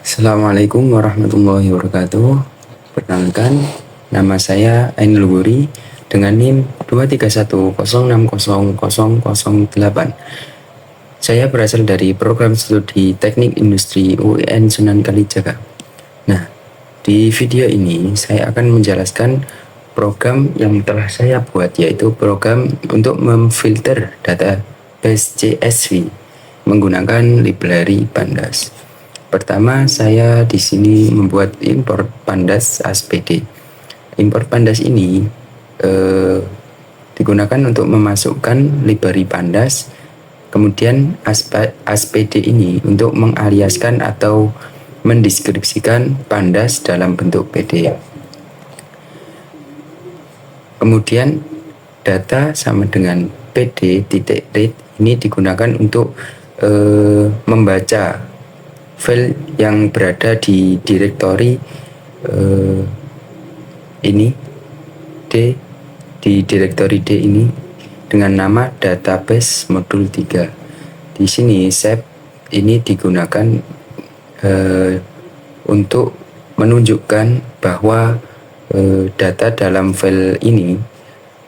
Assalamualaikum warahmatullahi wabarakatuh. Perkenalkan, nama saya Ainul Wuri dengan NIM 231060008. Saya berasal dari program studi Teknik Industri UIN Sunan Kalijaga. Nah, di video ini saya akan menjelaskan program yang telah saya buat, yaitu program untuk memfilter database CSV menggunakan library Pandas. Pertama, saya di sini membuat import Pandas ASPD. Import Pandas ini digunakan untuk memasukkan library Pandas, kemudian ASPD ini untuk mengaliaskan atau mendeskripsikan Pandas dalam bentuk PDF. Kemudian data sama dengan pd.read ini digunakan untuk membaca file yang berada di direktori ini di direktori D ini dengan nama database modul 3. Di sini save ini digunakan untuk menunjukkan bahwa data dalam file ini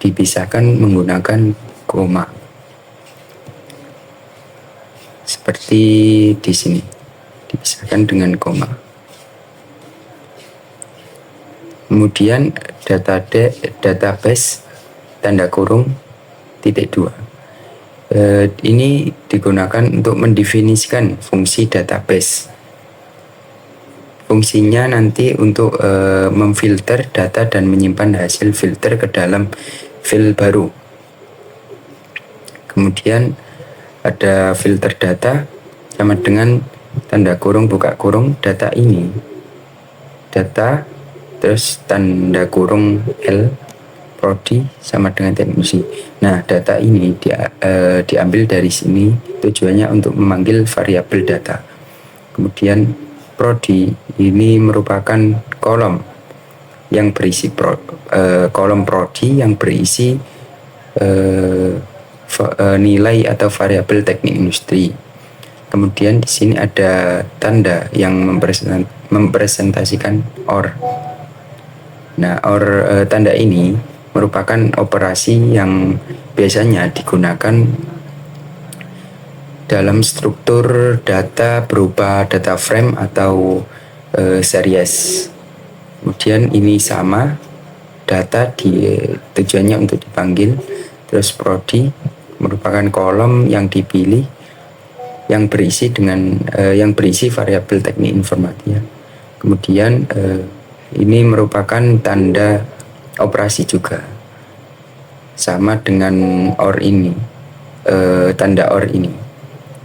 dipisahkan menggunakan koma. Seperti di sini, dipisahkan dengan koma. Kemudian database tanda kurung titik 2. Ini digunakan untuk mendefinisikan fungsi database. Fungsinya nanti untuk memfilter data dan menyimpan hasil filter ke dalam file baru. Kemudian ada filter data sama dengan tanda kurung buka kurung data ini, data terus tanda kurung L prodi sama dengan teknisi. Nah, data ini diambil dari sini, tujuannya untuk memanggil variabel data. Kemudian prodi ini merupakan kolom yang berisi kolom prodi yang berisi nilai atau variabel teknik industri. Kemudian di sini ada tanda yang mempresentasikan OR. Nah, OR tanda ini merupakan operasi yang biasanya digunakan dalam struktur data berupa data frame atau series. Kemudian ini sama data tujuannya untuk dipanggil. Terus prodi merupakan kolom yang dipilih yang berisi variabel teknik informatika. Kemudian ini merupakan tanda operasi juga, sama dengan OR ini, tanda OR ini.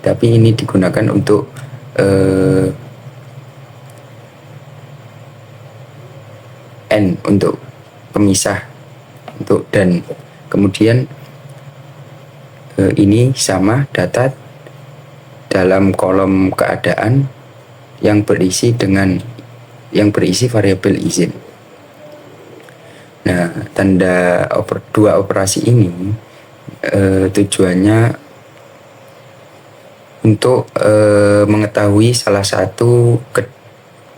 Tapi ini digunakan untuk N untuk pemisah, untuk dan. Kemudian ini sama data dalam kolom keadaan yang berisi variabel izin. Nah, tanda dua operasi ini tujuannya untuk mengetahui salah satu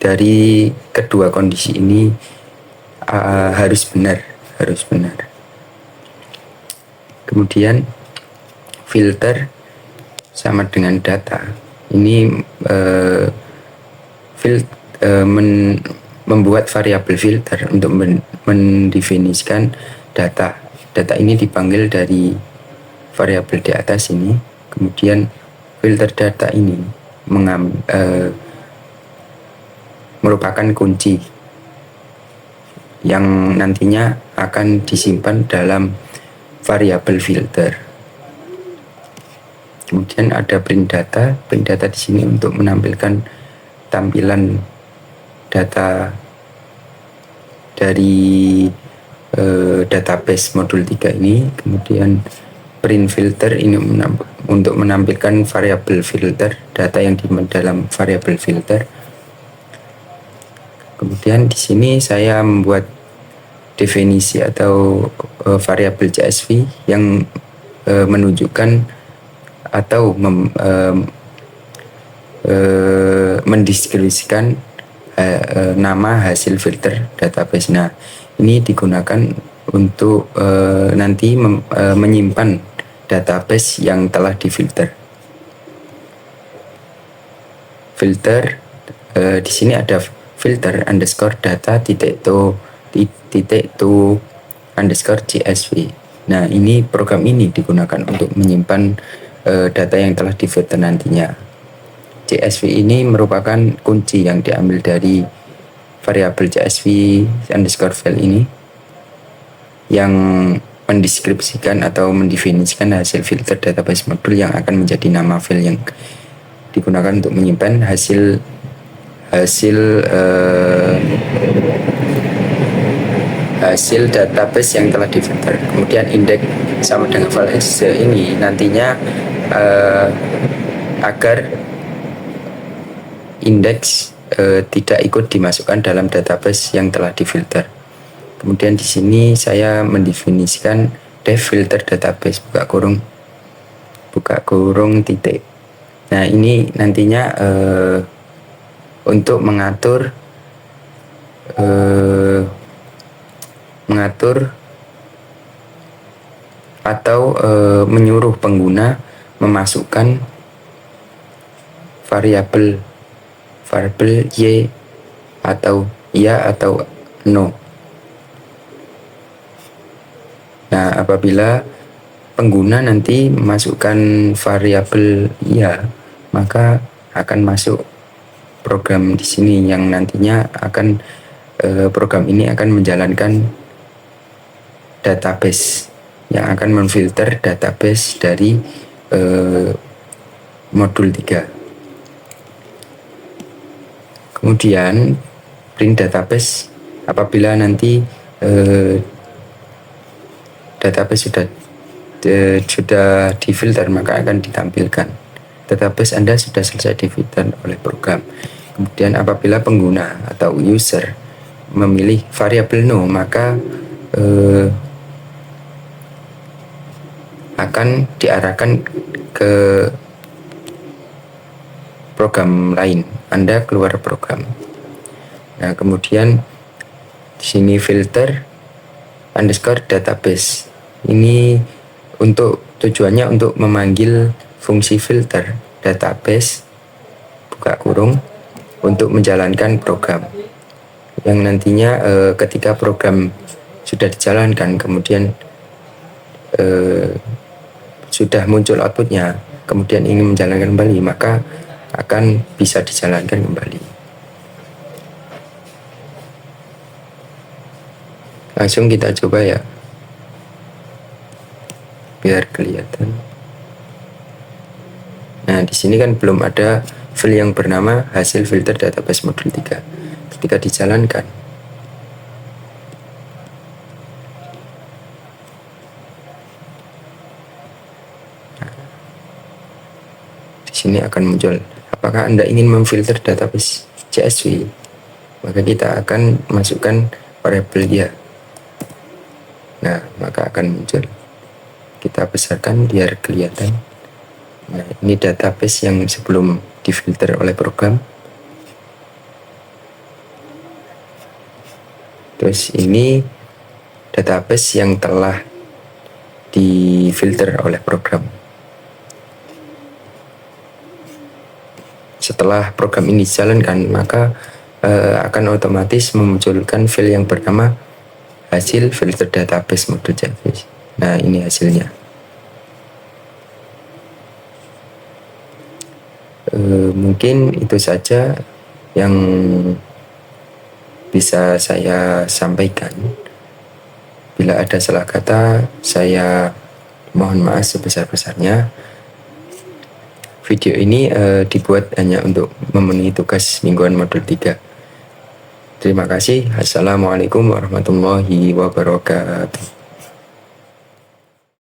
dari kedua kondisi ini harus benar. Kemudian filter sama dengan data. Ini membuat variabel filter untuk mendefinisikan data. Data ini dipanggil dari variabel di atas ini. Kemudian filter data ini merupakan kunci yang nantinya akan disimpan dalam variabel filter. Kemudian ada print data. Print data di sini untuk menampilkan tampilan data dari database modul 3 ini. Kemudian print filter ini untuk menampilkan variabel filter, data yang di dalam variabel filter. Kemudian di sini saya membuat definisi atau variabel CSV yang menunjukkan atau mendeskripsikan nama hasil filter database. Nah, ini digunakan untuk nanti menyimpan database yang telah difilter. Filter di sini ada filter underscore data to underscore CSV. Nah, ini program ini digunakan untuk menyimpan data yang telah difilter nantinya. CSV ini merupakan kunci yang diambil dari variabel CSV underscore file ini yang mendeskripsikan atau mendefinisikan hasil filter database modul yang akan menjadi nama file yang digunakan untuk menyimpan hasil database yang telah difilter. Kemudian indeks sama dengan file exe ini nantinya agar indeks tidak ikut dimasukkan dalam database yang telah difilter. Kemudian di sini saya mendefinisikan def filter database buka kurung titik. Nah, ini nantinya untuk mengatur atau menyuruh pengguna memasukkan variabel y atau ya atau no. Nah, apabila pengguna nanti memasukkan variabel ya, maka akan masuk program di sini yang nantinya akan program ini akan menjalankan database yang akan memfilter database dari modul 3. Kemudian print database apabila nanti database sudah difilter, maka akan ditampilkan database Anda sudah selesai difilter oleh program. Kemudian apabila pengguna atau user memilih variabel no, maka akan diarahkan ke program lain. Anda keluar program. Nah, kemudian di sini filter underscore database. Ini untuk tujuannya untuk memanggil fungsi filter database buka kurung untuk menjalankan program yang nantinya ketika program sudah dijalankan, kemudian sudah muncul outputnya, kemudian ingin menjalankan kembali, maka akan bisa dijalankan kembali. Langsung kita coba ya, biar kelihatan. Nah, di sini kan belum ada file yang bernama hasil filter database modul 3. Ketika dijalankan, di sini akan muncul apakah Anda ingin memfilter database CSV, maka kita akan masukkan variabel ya. Nah, maka akan muncul. Kita besarkan biar kelihatan. Nah, ini database yang sebelum difilter oleh program. Terus ini database yang telah difilter oleh program. Setelah program ini dijalankan, maka akan otomatis memunculkan file yang bernama hasil filter database modul CSV. Nah, ini hasilnya. Mungkin itu saja yang bisa saya sampaikan. Bila ada salah kata, saya mohon maaf sebesar-besarnya. Video ini dibuat hanya untuk memenuhi tugas mingguan modul 3. Terima kasih. Assalamualaikum warahmatullahi wabarakatuh.